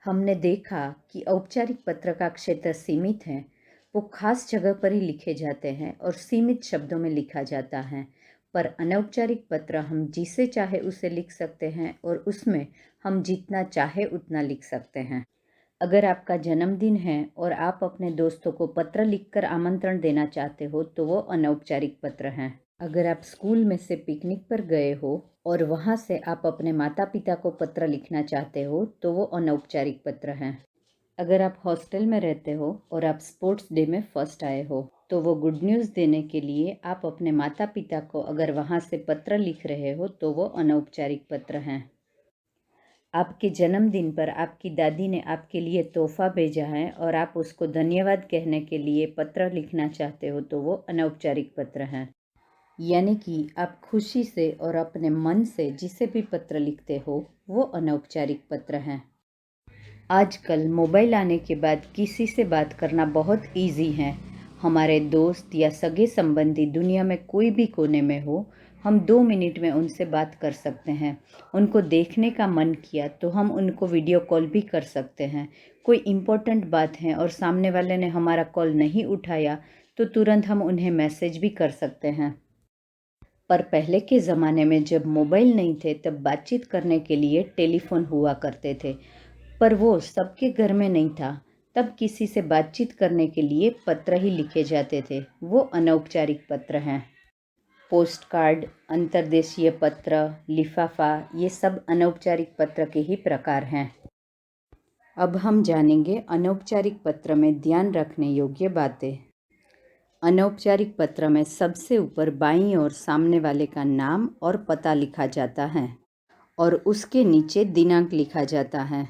हमने देखा कि औपचारिक पत्र का क्षेत्र सीमित है। वो खास जगह पर ही लिखे जाते हैं और सीमित शब्दों में लिखा जाता है। पर अनौपचारिक पत्र हम जिसे चाहे उसे लिख सकते हैं और उसमें हम जितना चाहे उतना लिख सकते हैं। अगर आपका जन्मदिन है और आप अपने दोस्तों को पत्र लिखकर आमंत्रण देना चाहते हो तो वो अनौपचारिक पत्र हैं। अगर आप स्कूल में से पिकनिक पर गए हो और वहाँ से आप अपने माता पिता को पत्र लिखना चाहते हो तो वो अनौपचारिक पत्र हैं। अगर आप हॉस्टल में रहते हो और आप स्पोर्ट्स डे में फर्स्ट आए हो तो वो गुड न्यूज़ देने के लिए आप अपने माता पिता को अगर वहाँ से पत्र लिख रहे हो तो वो अनौपचारिक पत्र हैं। आपके जन्मदिन पर आपकी दादी ने आपके लिए तोहफा भेजा है और आप उसको धन्यवाद कहने के लिए पत्र लिखना चाहते हो तो वो अनौपचारिक पत्र हैं। यानी कि आप खुशी से और अपने मन से जिसे भी पत्र लिखते हो वो अनौपचारिक पत्र हैं। आजकल मोबाइल आने के बाद किसी से बात करना बहुत इजी है। हमारे दोस्त या सगे संबंधी दुनिया में कोई भी कोने में हो, हम 2 मिनट में उनसे बात कर सकते हैं। उनको देखने का मन किया तो हम उनको वीडियो कॉल भी कर सकते हैं। कोई इम्पोर्टेंट बात है और सामने वाले ने हमारा कॉल नहीं उठाया तो तुरंत हम उन्हें मैसेज भी कर सकते हैं। पर पहले के ज़माने में जब मोबाइल नहीं थे तब बातचीत करने के लिए टेलीफोन हुआ करते थे, पर वो सबके घर में नहीं था। तब किसी से बातचीत करने के लिए पत्र ही लिखे जाते थे। वो अनौपचारिक पत्र हैं। पोस्ट कार्ड, अंतर्देशीय पत्र, लिफाफा, ये सब अनौपचारिक पत्र के ही प्रकार हैं। अब हम जानेंगे अनौपचारिक पत्र में ध्यान रखने योग्य बातें। अनौपचारिक पत्र में सबसे ऊपर बाईं ओर सामने वाले का नाम और पता लिखा जाता है और उसके नीचे दिनांक लिखा जाता है।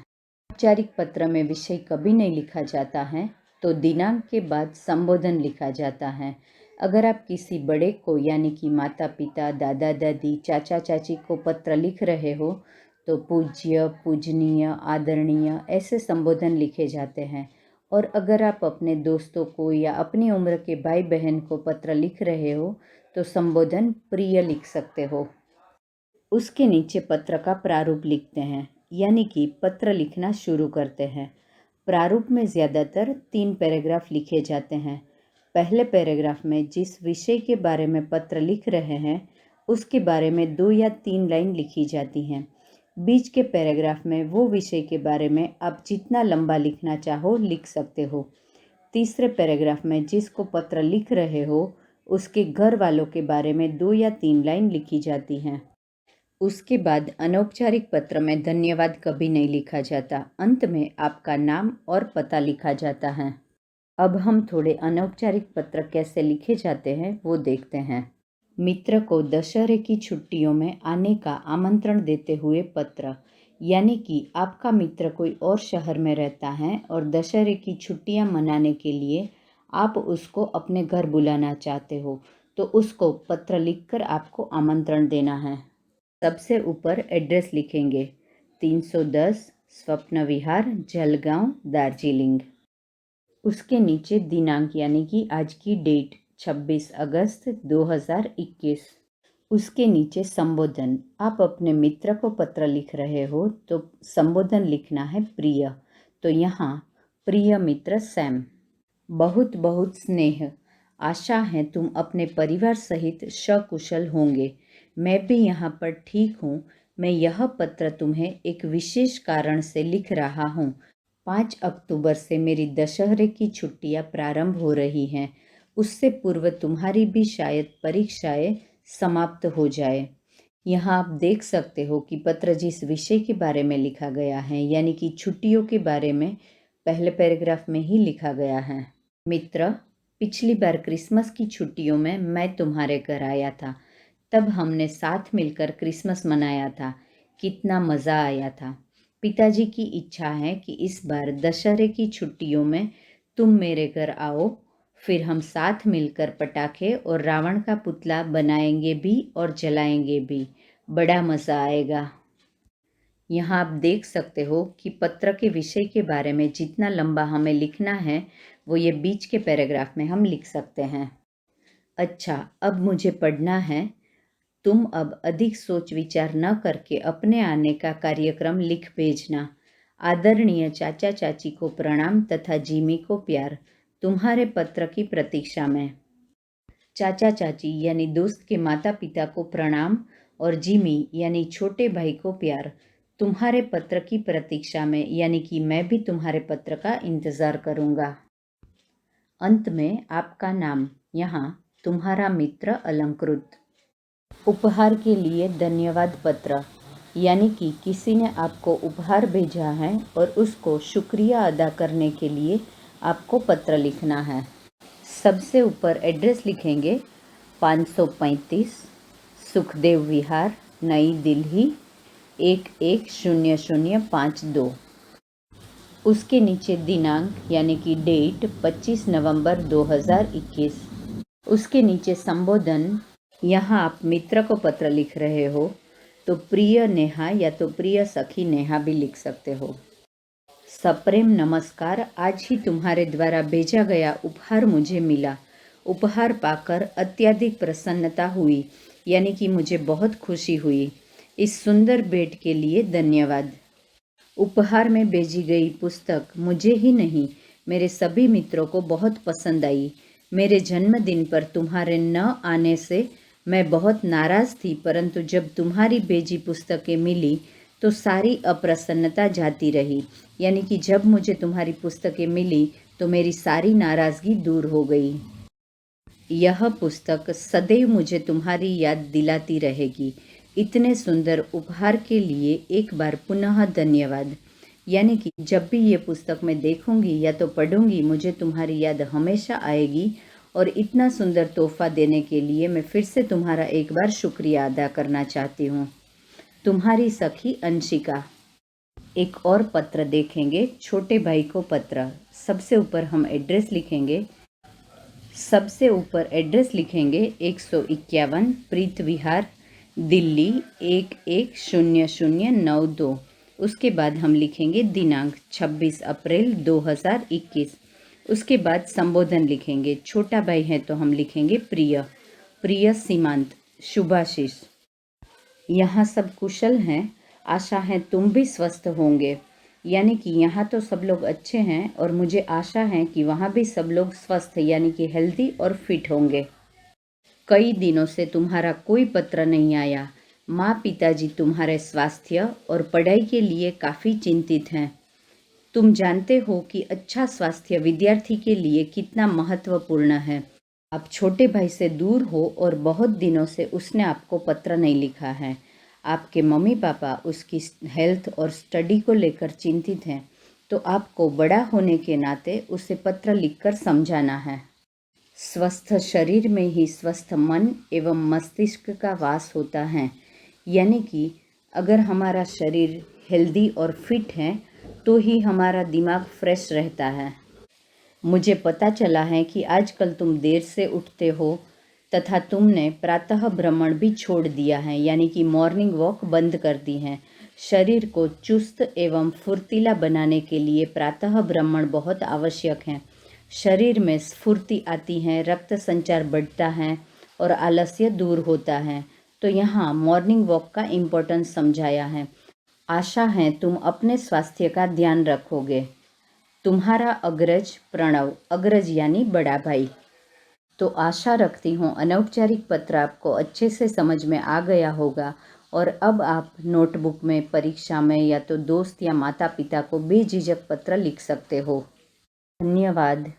औपचारिक पत्र में विषय कभी नहीं लिखा जाता है तो दिनांक के बाद संबोधन लिखा जाता है। अगर आप किसी बड़े को यानी कि माता पिता, दादा दादी, चाचा चाची को पत्र लिख रहे हो तो पूज्य, पूजनीय, आदरणीय ऐसे संबोधन लिखे जाते हैं। और अगर आप अपने दोस्तों को या अपनी उम्र के भाई बहन को पत्र लिख रहे हो तो संबोधन प्रिय लिख सकते हो। उसके नीचे पत्र का प्रारूप लिखते हैं, यानी कि पत्र लिखना शुरू करते हैं। प्रारूप में ज़्यादातर 3 पैराग्राफ लिखे जाते हैं। पहले पैराग्राफ में जिस विषय के बारे में पत्र लिख रहे हैं उसके बारे में 2 या 3 लाइन लिखी जाती हैं। बीच के पैराग्राफ में वो विषय के बारे में आप जितना लंबा लिखना चाहो लिख सकते हो। तीसरे पैराग्राफ में जिसको पत्र लिख रहे हो उसके घर वालों के बारे में 2 या 3 लाइन लिखी जाती हैं। उसके बाद अनौपचारिक पत्र में धन्यवाद कभी नहीं लिखा जाता। अंत में आपका नाम और पता लिखा जाता है। अब हम थोड़े अनौपचारिक पत्र कैसे लिखे जाते हैं वो देखते हैं। मित्र को दशहरे की छुट्टियों में आने का आमंत्रण देते हुए पत्र, यानी कि आपका मित्र कोई और शहर में रहता है और दशहरे की छुट्टियां मनाने के लिए आप उसको अपने घर बुलाना चाहते हो तो उसको पत्र लिखकर आपको आमंत्रण देना है। सबसे ऊपर एड्रेस लिखेंगे, 310 स्वप्न विहार, जलगांव, दार्जिलिंग। उसके नीचे दिनांक यानी कि आज की डेट 26 अगस्त 2021। उसके नीचे संबोधन, आप अपने मित्र को पत्र लिख रहे हो तो संबोधन लिखना है प्रिय, तो यहाँ प्रिय मित्र सैम। बहुत बहुत स्नेह, आशा है तुम अपने परिवार सहित सकुशल होंगे। मैं भी यहाँ पर ठीक हूँ। मैं यह पत्र तुम्हें एक विशेष कारण से लिख रहा हूँ। 5 अक्टूबर से मेरी दशहरे की छुट्टियाँ प्रारंभ हो रही हैं। उससे पूर्व तुम्हारी भी शायद परीक्षाएं समाप्त हो जाए। यहाँ आप देख सकते हो कि पत्र जिस विषय के बारे में लिखा गया है यानी कि छुट्टियों के बारे में पहले पैराग्राफ में ही लिखा गया है। मित्र, पिछली बार क्रिसमस की छुट्टियों में मैं तुम्हारे घर आया था। तब हमने साथ मिलकर क्रिसमस मनाया था। कितना मज़ा आया था। पिताजी की इच्छा है कि इस बार दशहरे की छुट्टियों में तुम मेरे घर आओ, फिर हम साथ मिलकर पटाखे और रावण का पुतला बनाएंगे भी और जलाएंगे भी। बड़ा मज़ा आएगा। यहाँ आप देख सकते हो कि पत्र के विषय के बारे में जितना लंबा हमें लिखना है वो ये बीच के पैराग्राफ में हम लिख सकते हैं। अच्छा, अब मुझे पढ़ना है। तुम अब अधिक सोच विचार न करके अपने आने का कार्यक्रम लिख भेजना। आदरणीय चाचा चाची को प्रणाम तथा जिमी को प्यार। तुम्हारे पत्र की प्रतीक्षा में। चाचा चाची यानी दोस्त के माता पिता को प्रणाम और जिमी यानी छोटे भाई को प्यार। तुम्हारे पत्र की प्रतीक्षा में यानी कि मैं भी तुम्हारे पत्र का इंतज़ार करूँगा। अंत में आपका नाम, यहाँ तुम्हारा मित्र अलंकृत। उपहार के लिए धन्यवाद पत्र, यानी कि किसी ने आपको उपहार भेजा है और उसको शुक्रिया अदा करने के लिए आपको पत्र लिखना है। सबसे ऊपर एड्रेस लिखेंगे 535 सुखदेव विहार, नई दिल्ली 110052। उसके नीचे दिनांक यानी कि डेट 25 नवंबर 2021। उसके नीचे संबोधन, यहाँ आप मित्र को पत्र लिख रहे हो तो प्रिय नेहा या तो प्रिय सखी नेहा भी लिख सकते हो। सप्रेम नमस्कार, आज ही तुम्हारे द्वारा भेजा गया उपहार मुझे मिला। उपहार पाकर अत्यधिक प्रसन्नता हुई, यानी कि मुझे बहुत खुशी हुई। इस सुंदर भेंट के लिए धन्यवाद। उपहार में भेजी गई पुस्तक मुझे ही नहीं, मेरे सभी मित्रों को बहुत पसंद आई। मेरे जन्मदिन पर तुम्हारे न आने से मैं बहुत नाराज़ थी, परंतु जब तुम्हारी भेजी पुस्तकें मिली तो सारी अप्रसन्नता जाती रही। यानी कि जब मुझे तुम्हारी पुस्तकें मिली तो मेरी सारी नाराज़गी दूर हो गई। यह पुस्तक सदैव मुझे तुम्हारी याद दिलाती रहेगी। इतने सुंदर उपहार के लिए एक बार पुनः धन्यवाद। यानी कि जब भी ये पुस्तक मैं देखूंगी या तो पढ़ूंगी, मुझे तुम्हारी याद हमेशा आएगी और इतना सुंदर तोहफा देने के लिए मैं फिर से तुम्हारा एक बार शुक्रिया अदा करना चाहती हूँ। तुम्हारी सखी अंशिका। एक और पत्र देखेंगे, छोटे भाई को पत्र। सबसे ऊपर हम एड्रेस लिखेंगे, 151 प्रीत विहार, दिल्ली 110092। उसके बाद हम लिखेंगे दिनांक 26 अप्रैल 2021। उसके बाद संबोधन लिखेंगे, छोटा भाई है तो हम लिखेंगे प्रिय, प्रिय सीमांत, शुभाशीष। यहाँ सब कुशल हैं, आशा है तुम भी स्वस्थ होंगे। यानी कि यहाँ तो सब लोग अच्छे हैं और मुझे आशा है कि वहाँ भी सब लोग स्वस्थ यानी कि हेल्दी और फिट होंगे। कई दिनों से तुम्हारा कोई पत्र नहीं आया। माँ पिताजी तुम्हारे स्वास्थ्य और पढ़ाई के लिए काफ़ी चिंतित हैं। तुम जानते हो कि अच्छा स्वास्थ्य विद्यार्थी के लिए कितना महत्वपूर्ण है। आप छोटे भाई से दूर हो और बहुत दिनों से उसने आपको पत्र नहीं लिखा है। आपके मम्मी पापा उसकी हेल्थ और स्टडी को लेकर चिंतित हैं, तो आपको बड़ा होने के नाते उसे पत्र लिखकर समझाना है। स्वस्थ शरीर में ही स्वस्थ मन एवं मस्तिष्क का वास होता है। यानी कि अगर हमारा शरीर हेल्दी और फिट है तो ही हमारा दिमाग फ्रेश रहता है। मुझे पता चला है कि आजकल तुम देर से उठते हो तथा तुमने प्रातः भ्रमण भी छोड़ दिया है, यानी कि मॉर्निंग वॉक बंद कर दी है। शरीर को चुस्त एवं फुर्तीला बनाने के लिए प्रातः भ्रमण बहुत आवश्यक है। शरीर में स्फूर्ति आती है, रक्त संचार बढ़ता है और आलस्य दूर होता है। तो यहाँ मॉर्निंग वॉक का इम्पोर्टेंस समझाया है। आशा है तुम अपने स्वास्थ्य का ध्यान रखोगे। तुम्हारा अग्रज प्रणव, अग्रज यानी बड़ा भाई। तो आशा रखती हूँ अनौपचारिक पत्र आपको अच्छे से समझ में आ गया होगा और अब आप नोटबुक में, परीक्षा में या तो दोस्त या माता पिता को बेझिझक पत्र लिख सकते हो। धन्यवाद।